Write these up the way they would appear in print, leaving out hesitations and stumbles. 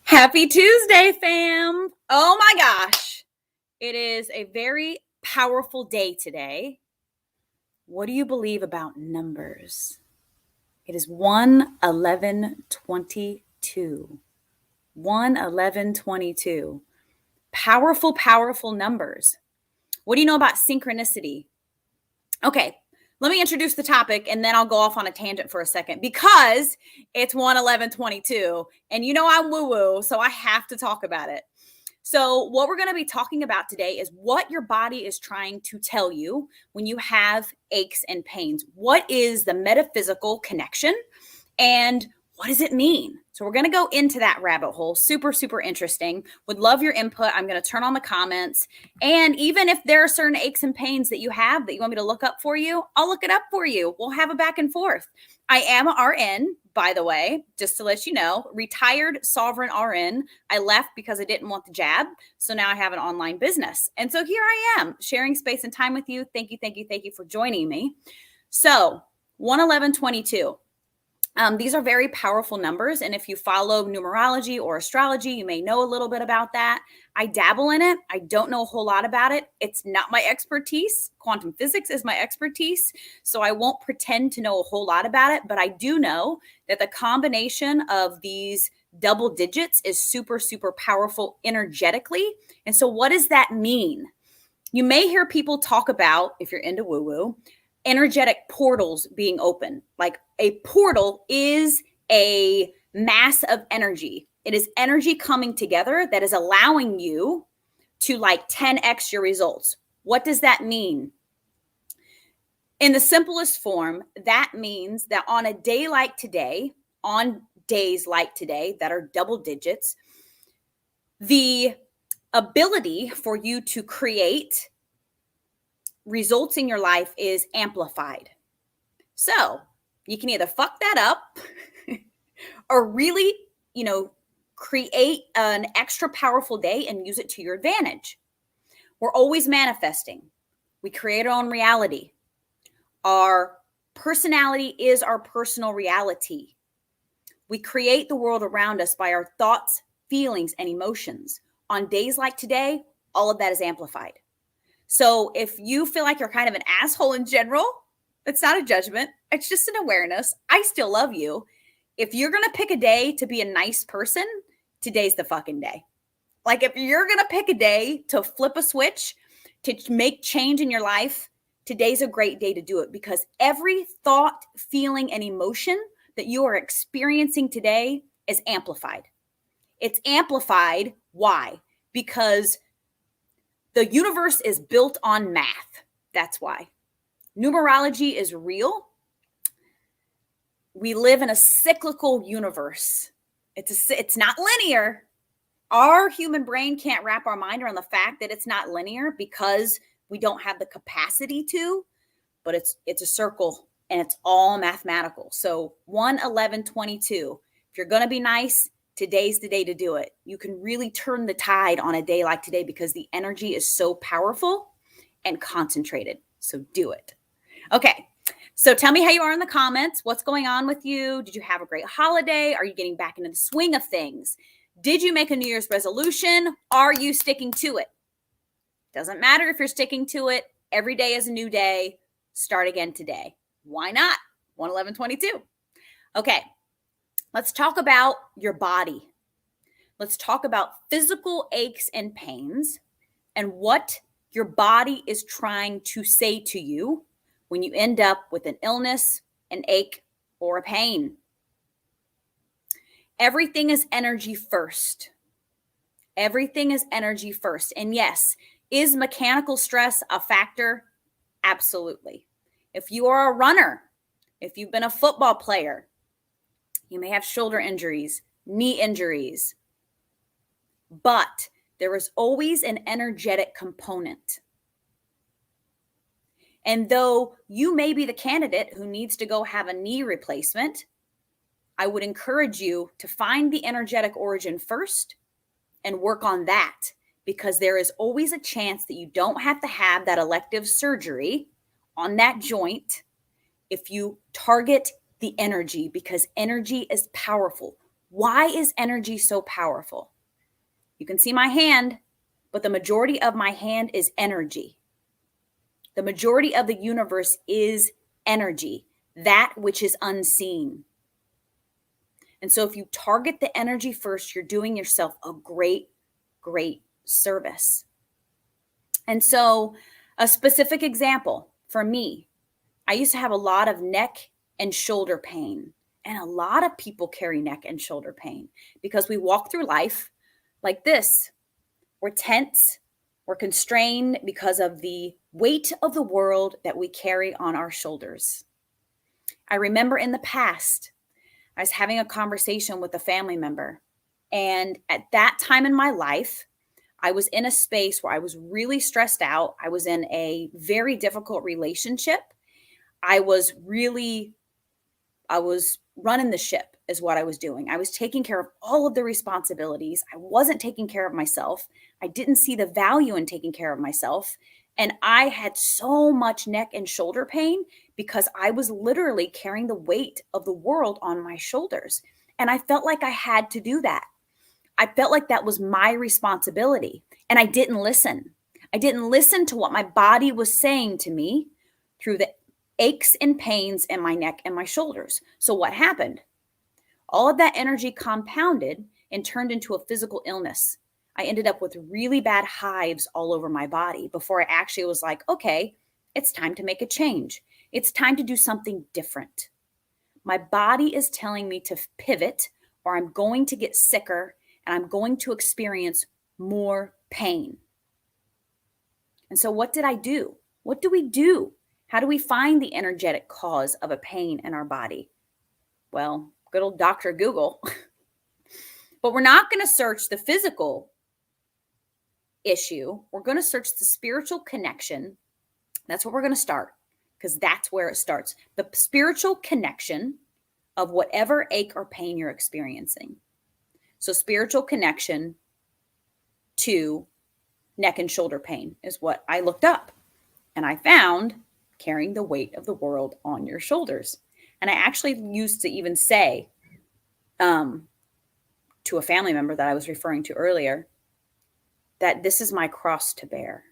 Happy Tuesday, fam. Oh my gosh. It is a very powerful day today. What do you believe about numbers? It is 1-11-22. 1-11-22. Powerful, powerful numbers. What do you know about synchronicity? Okay, let me introduce the topic and then I'll go off on a tangent for a second because it's 1-11-22 and you know I'm woo-woo, so I have to talk about it. So what we're going to be talking about today is what your body is trying to tell you when you have aches and pains. What is the metaphysical connection and what does it mean? So we're going to go into that rabbit hole. Super, super interesting. Would love your input. I'm going to turn on the comments. And even if there are certain aches and pains that you have that you want me to look up for you, I'll look it up for you. We'll have a back and forth. I am a RN, by the way, just to let you know, retired sovereign RN. I left because I didn't want the jab. So now I have an online business. And so here I am sharing space and time with you. Thank you, thank you, thank you for joining me. So 1-11-22. These are very powerful numbers. And if you follow numerology or astrology, you may know a little bit about that. I dabble in it. I don't know a whole lot about it. It's not my expertise. Quantum physics is my expertise. So I won't pretend to know a whole lot about it. But I do know that the combination of these double digits is super, super powerful energetically. And so what does that mean? You may hear people talk about, if you're into woo-woo, energetic portals being open. Like a portal is a mass of energy. It is energy coming together that is allowing you to like 10x your results. What does that mean? In the simplest form, that means that on a day like today, on days like today that are double digits, the ability for you to create results in your life is amplified. So you can either fuck that up or really, create an extra powerful day and use it to your advantage. We're always manifesting. We create our own reality. Our personality is our personal reality. We create the world around us by our thoughts, feelings, and emotions. On days like today, all of that is amplified. So if you feel like you're kind of an asshole in general, it's not a judgment. It's just an awareness. I still love you. If you're going to pick a day to be a nice person, today's the fucking day. Like if you're going to pick a day to flip a switch, to make change in your life, today's a great day to do it because every thought, feeling, and emotion that you are experiencing today is amplified. It's amplified. Why? Because the universe is built on math. That's why. Numerology is real. We live in a cyclical universe. It's not linear. Our human brain can't wrap our mind around the fact that it's not linear because we don't have the capacity to, but it's a circle and it's all mathematical. So 1-11-22. If you're going to be nice, today's the day to do it. You can really turn the tide on a day like today because the energy is so powerful and concentrated. So do it. Okay. So tell me how you are in the comments. What's going on with you? Did you have a great holiday? Are you getting back into the swing of things? Did you make a New Year's resolution? Are you sticking to it? Doesn't matter if you're sticking to it. Every day is a new day. Start again today. Why not? 1-11-22. Okay. Let's talk about your body. Let's talk about physical aches and pains and what your body is trying to say to you when you end up with an illness, an ache, or a pain. Everything is energy first. Everything is energy first. And yes, Is mechanical stress a factor? Absolutely. If you are a runner, if you've been a football player, you may have shoulder injuries, knee injuries, but there is always an energetic component. And though you may be the candidate who needs to go have a knee replacement, I would encourage you to find the energetic origin first and work on that, because there is always a chance that you don't have to have that elective surgery on that joint if you target the energy, because energy is powerful. Why is energy so powerful? You can see my hand, but the majority of my hand is energy. The majority of the universe is energy, that which is unseen. And so if you target the energy first, you're doing yourself a great service. And so a specific example for me, I used to have a lot of neck and shoulder pain. And a lot of people carry neck and shoulder pain because we walk through life like this. We're tense, we're constrained because of the weight of the world that we carry on our shoulders. I remember in the past, I was having a conversation with a family member. And at that time in my life, I was in a space where I was really stressed out. I was in a very difficult relationship. I was running the ship is what I was doing. I was taking care of all of the responsibilities. I wasn't taking care of myself. I didn't see the value in taking care of myself. And I had so much neck and shoulder pain because I was literally carrying the weight of the world on my shoulders. And I felt like I had to do that. I felt like that was my responsibility. And I didn't listen. I didn't listen to what my body was saying to me through the aches and pains in my neck and my shoulders. So what happened? All of that energy compounded and turned into a physical illness. I ended up with really bad hives all over my body before I actually was like, okay, it's time to make a change. It's time to do something different. My body is telling me to pivot, or I'm going to get sicker and I'm going to experience more pain. And so what did I do? What do we do? How do we find the energetic cause of a pain in our body? Well, good old Dr. Google. But we're not going to search the physical issue. We're going to search the spiritual connection. That's what we're going to start, because that's where it starts. The spiritual connection of whatever ache or pain you're experiencing. So spiritual connection to neck and shoulder pain is what I looked up. And I found carrying the weight of the world on your shoulders. And I actually used to even say to a family member that I was referring to earlier, that this is my cross to bear.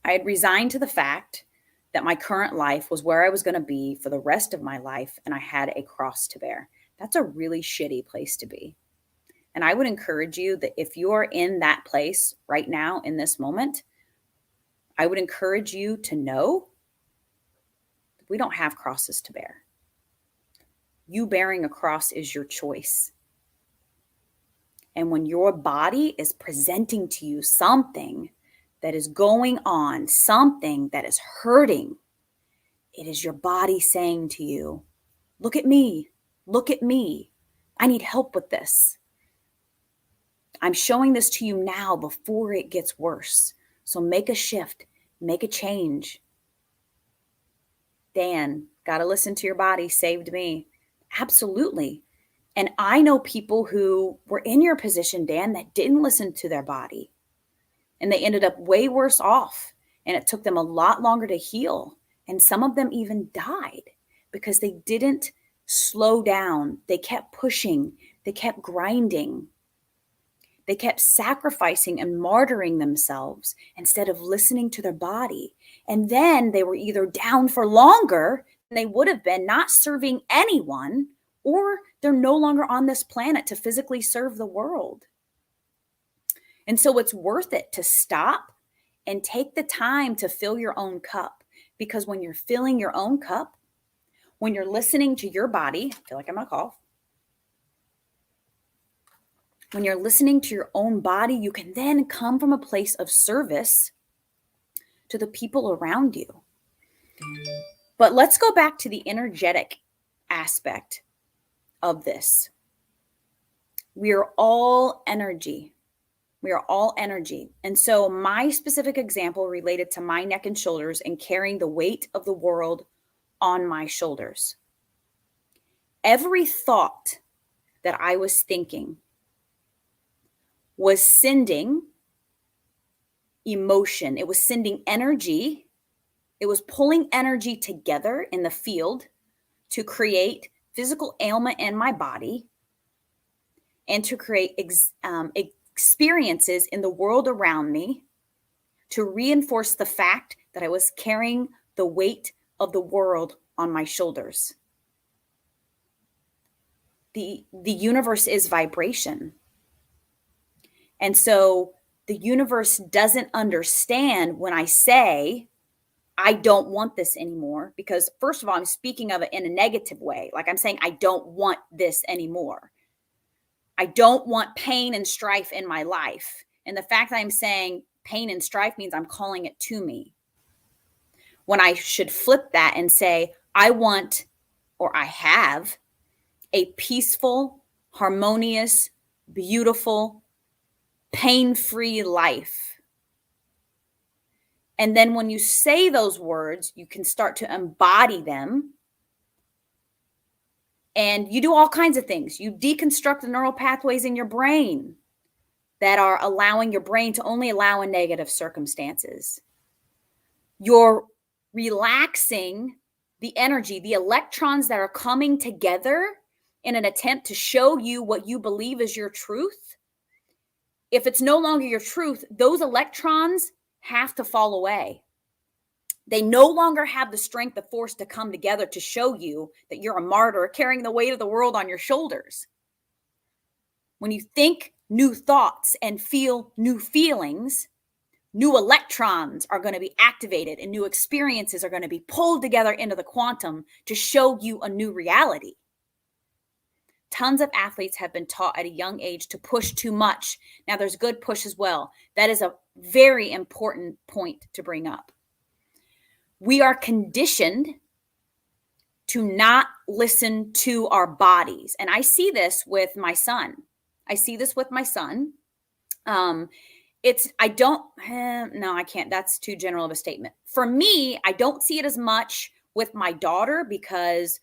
I had resigned to the fact that my current life was where I was going to be for the rest of my life, and I had a cross to bear. That's a really shitty place to be. And I would encourage you that if you are in that place right now in this moment, I would encourage you to know that we don't have crosses to bear. You bearing a cross is your choice. And when your body is presenting to you something that is going on, something that is hurting, it is your body saying to you, look at me, look at me. I need help with this. I'm showing this to you now before it gets worse. So make a shift, make a change. Dan, got to listen to your body, saved me. Absolutely. And I know people who were in your position, Dan, that didn't listen to their body. And they ended up way worse off. And it took them a lot longer to heal. And some of them even died because they didn't slow down. They kept pushing. They kept grinding. They kept sacrificing and martyring themselves instead of listening to their body. And then they were either down for longer than they would have been, not serving anyone, or they're no longer on this planet to physically serve the world. And so it's worth it to stop and take the time to fill your own cup. Because when you're filling your own cup, when you're listening to your body, I feel like I'm going to cough. when you're listening to your own body, you can then come from a place of service to the people around you. But let's go back to the energetic aspect of this. We are all energy. We are all energy. And so my specific example related to my neck and shoulders and carrying the weight of the world on my shoulders. Every thought that I was thinking was sending emotion. It was sending energy. It was pulling energy together in the field to create physical ailment in my body and to create experiences in the world around me to reinforce the fact that I was carrying the weight of the world on my shoulders. The universe is vibration. And so the universe doesn't understand when I say, I don't want this anymore, because first of all, I'm speaking of it in a negative way. Like I'm saying, I don't want this anymore. I don't want pain and strife in my life. And the fact that I'm saying pain and strife means I'm calling it to me. When I should flip that and say, I want, or I have, a peaceful, harmonious, beautiful, pain-free life. And then when you say those words, you can start to embody them. And you do all kinds of things. You deconstruct the neural pathways in your brain that are allowing your brain to only allow in negative circumstances. You're relaxing the energy, the electrons that are coming together in an attempt to show you what you believe is your truth. If it's no longer your truth, those electrons have to fall away. They no longer have the strength of force to come together to show you that you're a martyr carrying the weight of the world on your shoulders. When you think new thoughts and feel new feelings, new electrons are going to be activated and new experiences are going to be pulled together into the quantum to show you a new reality. Tons of athletes have been taught at a young age to push too much. Now, there's good push as well. That is a very important point to bring up. We are conditioned to not listen to our bodies. And I see this with my son. I I can't. That's too general of a statement. For me, I don't see it as much with my daughter because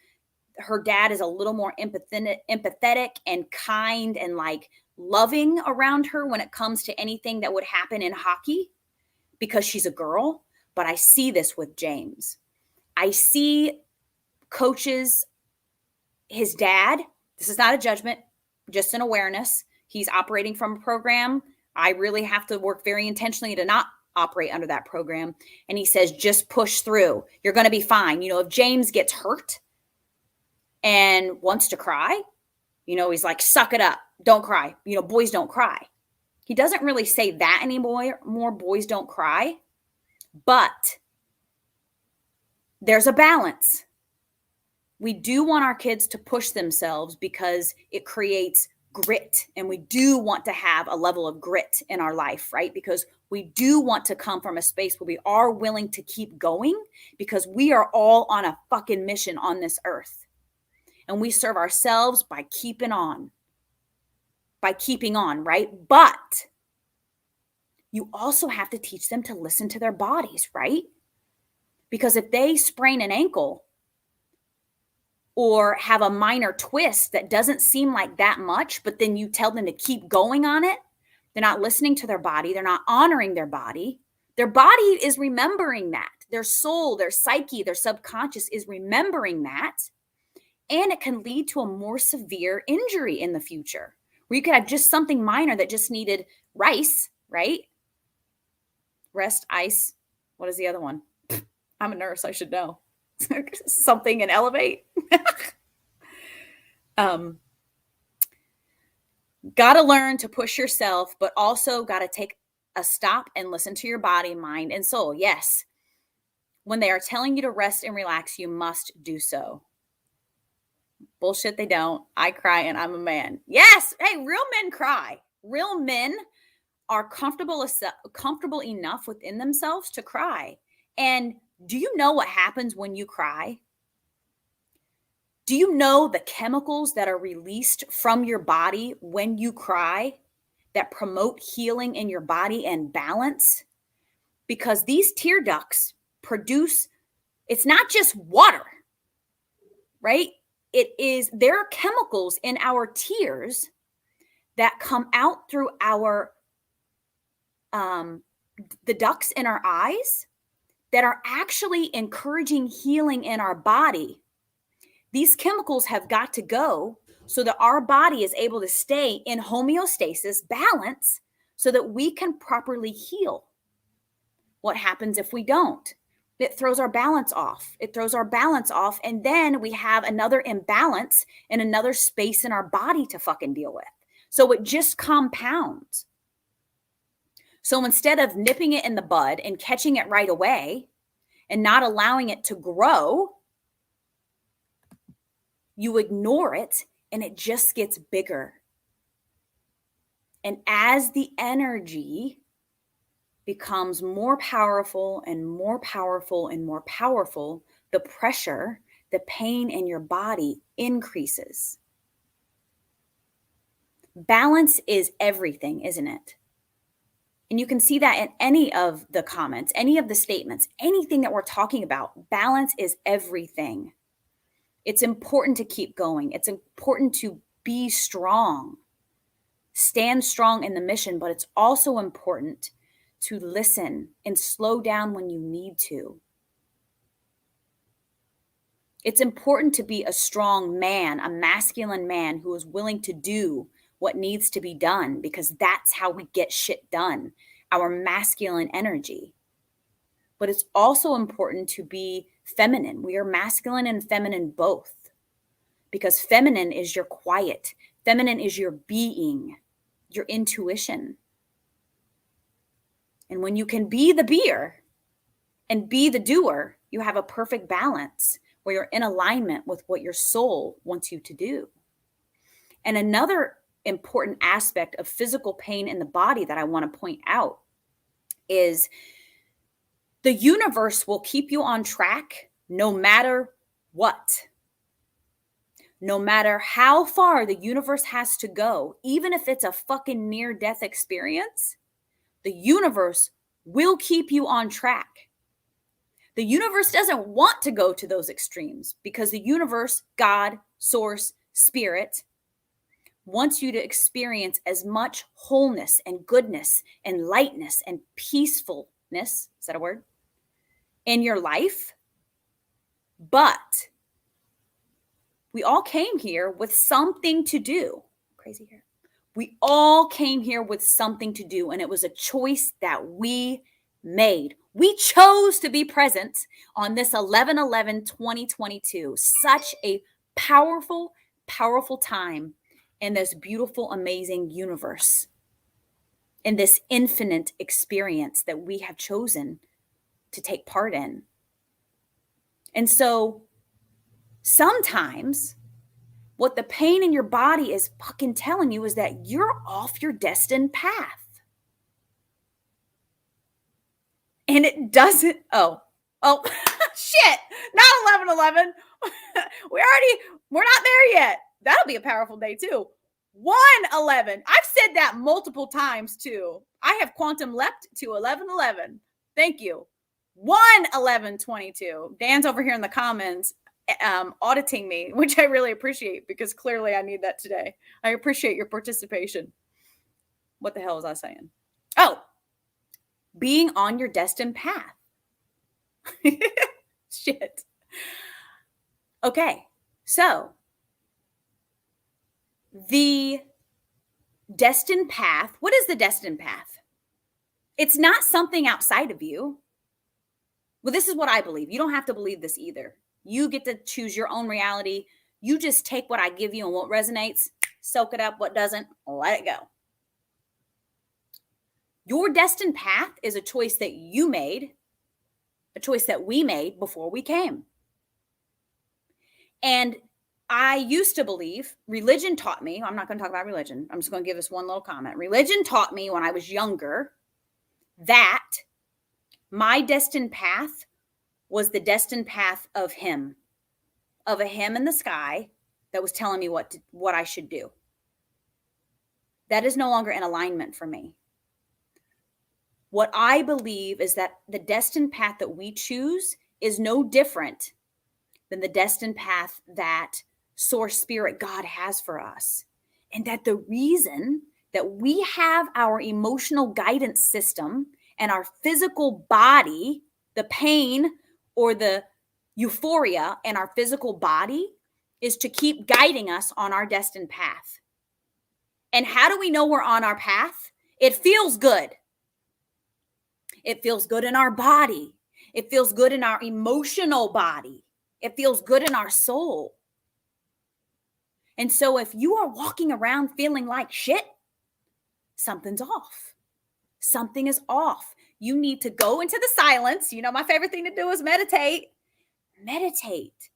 her dad is a little more empathetic and kind and like loving around her when it comes to anything that would happen in hockey because she's a girl. But I see this with James. I see coaches, his dad, this is not a judgment, just an awareness. He's operating from a program. I really have to work very intentionally to not operate under that program. And he says, just push through. You're going to be fine. If James gets hurt and wants to cry, he's like, suck it up. Don't cry. Boys don't cry. He doesn't really say that anymore. More boys don't cry. But there's a balance. We do want our kids to push themselves because it creates grit. And we do want to have a level of grit in our life, right? Because we do want to come from a space where we are willing to keep going because we are all on a fucking mission on this earth. And we serve ourselves by keeping on, right? But you also have to teach them to listen to their bodies, right? Because if they sprain an ankle or have a minor twist that doesn't seem like that much, but then you tell them to keep going on it, they're not listening to their body. They're not honoring their body. Their body is remembering that. Their soul, their psyche, their subconscious is remembering that. And it can lead to a more severe injury in the future where you could have just something minor that just needed rice, right? Rest, ice. What is the other one? I'm a nurse. I should know. Something and elevate. Got to learn to push yourself, but also got to take a stop and listen to your body, mind, and soul. Yes. When they are telling you to rest and relax, you must do so. Bullshit, they don't. I cry and I'm a man. Yes. Hey, real men cry. Real men are comfortable enough within themselves to cry. And do you know what happens when you cry? Do you know the chemicals that are released from your body when you cry that promote healing in your body and balance? Because these tear ducts produce, it's not just water, right? There are chemicals in our tears that come out through our, the ducts in our eyes that are actually encouraging healing in our body. These chemicals have got to go so that our body is able to stay in homeostasis, balance, so that we can properly heal. What happens if we don't? It throws our balance off. And then we have another imbalance in another space in our body to fucking deal with. So it just compounds. So instead of nipping it in the bud and catching it right away and not allowing it to grow, you ignore it and it just gets bigger. And as the energy becomes more powerful and more powerful and more powerful, the pressure, the pain in your body increases. Balance is everything, isn't it? And you can see that in any of the comments, any of the statements, anything that we're talking about. Balance is everything. It's important to keep going. It's important to be strong, stand strong in the mission, but it's also important to listen and slow down when you need to. It's important to be a strong man, a masculine man who is willing to do what needs to be done, because that's how we get shit done, our masculine energy. But it's also important to be feminine. We are masculine and feminine both, because feminine is your quiet. Feminine is your being, your intuition. And when you can be the beer and be the doer, you have a perfect balance where you're in alignment with what your soul wants you to do. And another important aspect of physical pain in the body that I want to point out is the universe will keep you on track no matter what. No matter how far the universe has to go, even if it's a fucking near-death experience, the universe will keep you on track. The universe doesn't want to go to those extremes because the universe, God, source, spirit, wants you to experience as much wholeness and goodness and lightness and peacefulness, is that a word, in your life. But we all came here with something to do. Crazy here. We all came here with something to do, and it was a choice that we made. We chose to be present on this 11/11/2022. Such a powerful, powerful time in this beautiful, amazing universe, in this infinite experience that we have chosen to take part in. And so sometimes what the pain in your body is fucking telling you is that you're off your destined path. And it doesn't, oh, shit, not 11/11. We're not there yet. That'll be a powerful day too. 1/11. I've said that multiple times too. I have quantum leapt to 11/11. Thank you. 1/11/22. Dan's over here in the comments auditing me, which I really appreciate because clearly I need that today. I appreciate your participation. What the hell was I saying? Oh, being on your destined path. Shit. Okay, so the destined path, what is the destined path? It's not something outside of you. Well, this is what I believe. You don't have to believe this either. You get to choose your own reality. You just take what I give you and what resonates, soak it up. What doesn't, let it go. Your destined path is a choice that you made, a choice that we made before we came. And I used to believe, religion taught me, I'm not going to talk about religion. I'm just going to give this one little comment. Religion taught me when I was younger that my destined path was the destined path of him, of a him in the sky that was telling me what I should do. That is no longer in alignment for me. What I believe is that the destined path that we choose is no different than the destined path that Source Spirit God has for us. And that the reason that we have our emotional guidance system and our physical body, the pain or the euphoria in our physical body, is to keep guiding us on our destined path. And how do we know we're on our path? It feels good. It feels good in our body. It feels good in our emotional body. It feels good in our soul. And so if you are walking around feeling like shit, something's off. Something is off. You need to go into the silence. You know, my favorite thing to do is meditate. Meditate.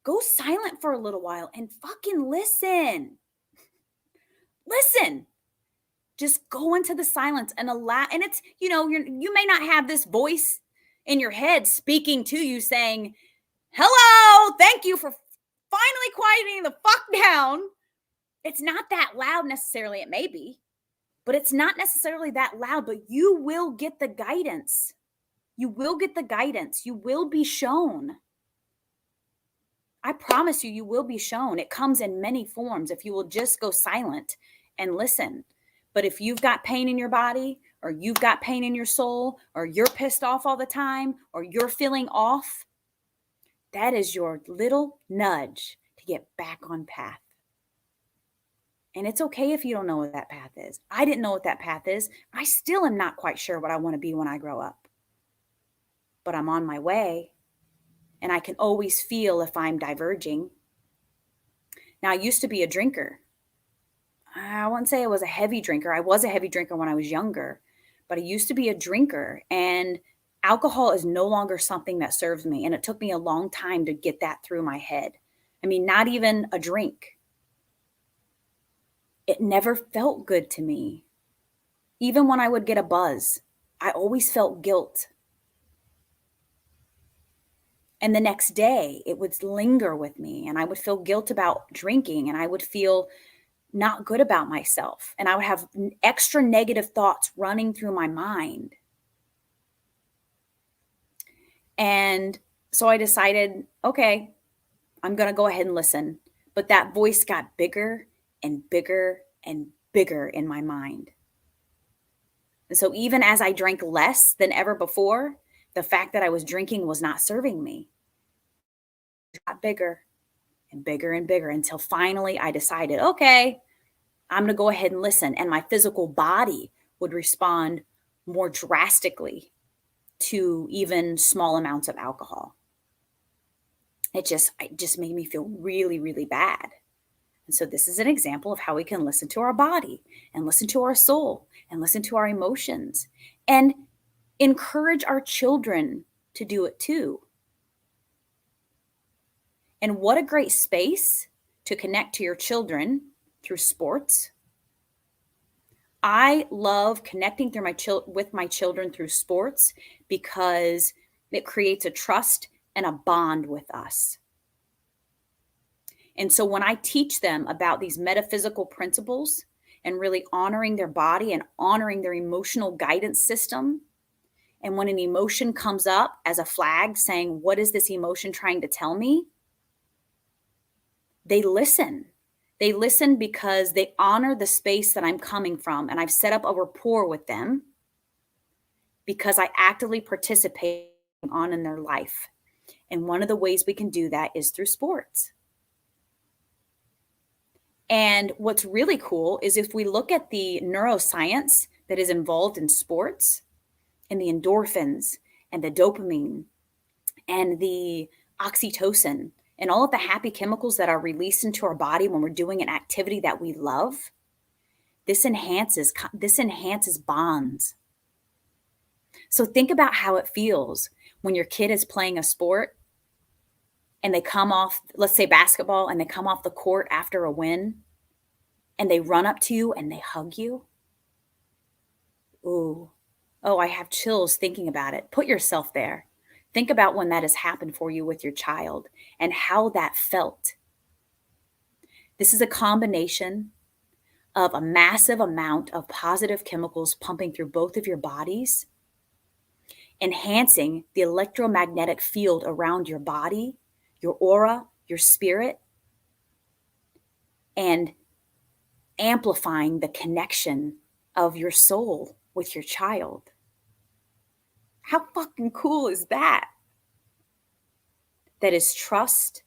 Go silent for a little while and fucking listen. Listen. Just go into the silence and allow, and it's, you know, you may not have this voice in your head speaking to you saying, hello, thank you for finally quieting the fuck down. It's not that loud necessarily. It may be, but it's not necessarily that loud, but you will get the guidance. You will get the guidance. You will be shown. I promise you, you will be shown. It comes in many forms if you will just go silent and listen. But if you've got pain in your body, or you've got pain in your soul, or you're pissed off all the time, or you're feeling off, that is your little nudge to get back on path. And it's okay if you don't know what that path is. I didn't know what that path is. I still am not quite sure what I want to be when I grow up. But I'm on my way, and I can always feel if I'm diverging. Now, I used to be a drinker. I wouldn't say I was a heavy drinker. I was a heavy drinker when I was younger, but I used to be a drinker, and alcohol is no longer something that serves me. And it took me a long time to get that through my head. I mean, not even a drink. It never felt good to me. Even when I would get a buzz, I always felt guilt. And the next day it would linger with me, and I would feel guilt about drinking, and I would feel not good about myself. And I would have extra negative thoughts running through my mind. And so I decided, okay, I'm going to go ahead and listen. But that voice got bigger and bigger and bigger in my mind. And so even as I drank less than ever before, the fact that I was drinking was not serving me. It got bigger and bigger and bigger until finally I decided, okay, I'm going to go ahead and listen. And my physical body would respond more drastically to even small amounts of alcohol. It just made me feel really, really bad. And so this is an example of how we can listen to our body and listen to our soul and listen to our emotions and encourage our children to do it too. And what a great space to connect to your children through sports. I love connecting with my children through sports because it creates a trust and a bond with us. And so when I teach them about these metaphysical principles and really honoring their body and honoring their emotional guidance system, and when an emotion comes up as a flag saying, what is this emotion trying to tell me? They listen. They listen because they honor the space that I'm coming from, and I've set up a rapport with them because I actively participate on in their life. And one of the ways we can do that is through sports. And what's really cool is if we look at the neuroscience that is involved in sports and the endorphins and the dopamine and the oxytocin and all of the happy chemicals that are released into our body when we're doing an activity that we love, this enhances bonds. So think about how it feels when your kid is playing a sport and they come off, let's say basketball, and they come off the court after a win and they run up to you and they hug you. Ooh, oh, I have chills thinking about it. Put yourself there. Think about when that has happened for you with your child and how that felt. This is a combination of a massive amount of positive chemicals pumping through both of your bodies, enhancing the electromagnetic field around your body, your aura, your spirit, and amplifying the connection of your soul with your child. How fucking cool is that? That is trust,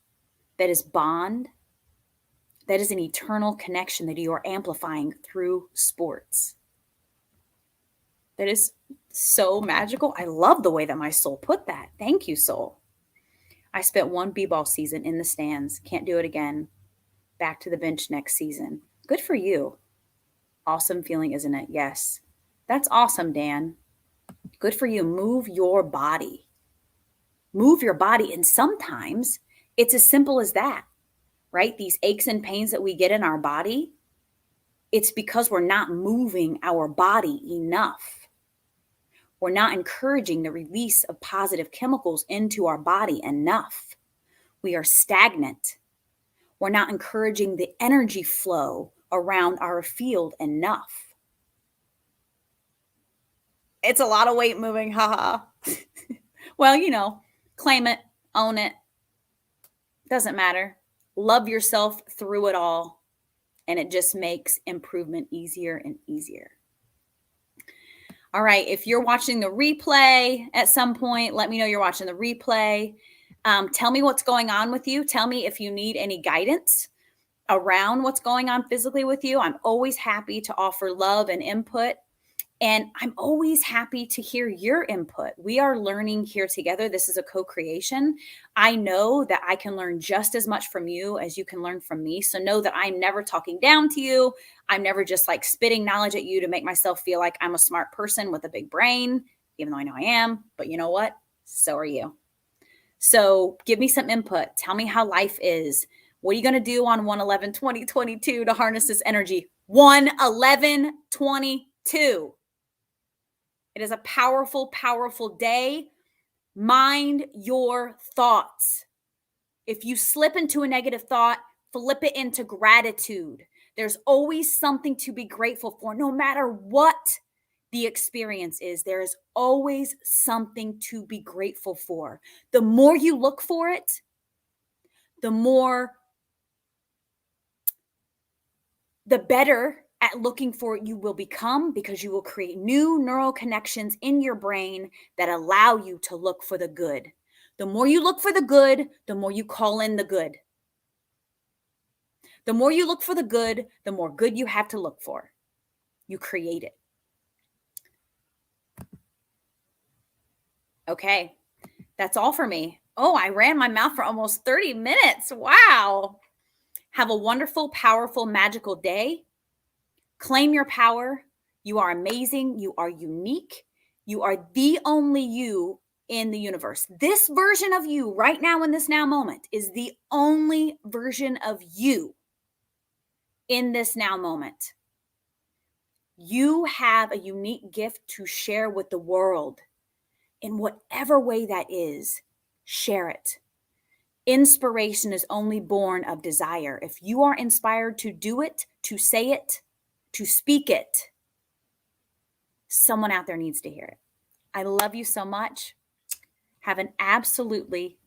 that is bond, that is an eternal connection that you are amplifying through sports. That is so magical. I love the way that my soul put that. Thank you, soul. I spent one b-ball season in the stands. Can't do it again. Back to the bench next season. Good for you. Awesome feeling, isn't it? Yes. That's awesome, Dan. Good for you. Move your body. Move your body. And sometimes it's as simple as that, right? These aches and pains that we get in our body, it's because we're not moving our body enough. We're not encouraging the release of positive chemicals into our body enough. We are stagnant. We're not encouraging the energy flow around our field enough. It's a lot of weight moving, haha. Well, claim it, own it. Doesn't matter. Love yourself through it all. And it just makes improvement easier and easier. All right. If you're watching the replay at some point, let me know you're watching the replay. Tell me what's going on with you. Tell me if you need any guidance around what's going on physically with you. I'm always happy to offer love and input. And I'm always happy to hear your input. We are learning here together. This is a co-creation. I know that I can learn just as much from you as you can learn from me. So know that I'm never talking down to you. I'm never just like spitting knowledge at you to make myself feel like I'm a smart person with a big brain, even though I know I am. But you know what? So are you. So give me some input. Tell me how life is. What are you going to do on 1/11/2022 to harness this energy? 1/11/22. It is a powerful, powerful day. Mind your thoughts. If you slip into a negative thought, flip it into gratitude. There's always something to be grateful for, no matter what the experience is. There is always something to be grateful for. The more you look for it, the better at looking for it you will become, because you will create new neural connections in your brain that allow you to look for the good. The more you look for the good, the more you call in the good. The more you look for the good, the more good you have to look for. You create it. Okay, that's all for me. Oh, I ran my mouth for almost 30 minutes. Wow. Have a wonderful, powerful, magical day. Claim your power. You are amazing. You are unique. You are the only you in the universe. This version of you right now in this now moment is the only version of you in this now moment. You have a unique gift to share with the world in whatever way that is. Share it. Inspiration is only born of desire. If you are inspired to do it, to say it, to speak it, someone out there needs to hear it. I love you so much. Have an absolutely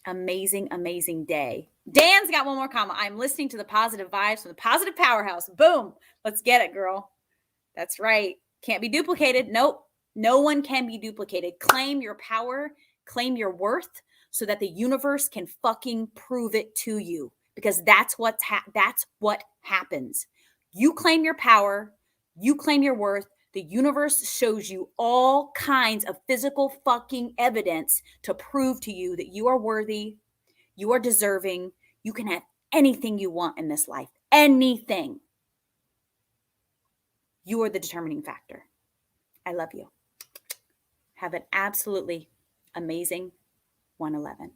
amazing, amazing day. Dan's got one more comment. I'm listening to the positive vibes from the Positive Powerhouse. Boom. Let's get it, girl. That's right. Can't be duplicated. Nope. No one can be duplicated. Claim your power. Claim your worth so that the universe can fucking prove it to you, because that's what happens. You claim your power. You claim your worth. The universe shows you all kinds of physical fucking evidence to prove to you that you are worthy, you are deserving, you can have anything you want in this life. Anything. You are the determining factor. I love you. Have an absolutely amazing 1/11.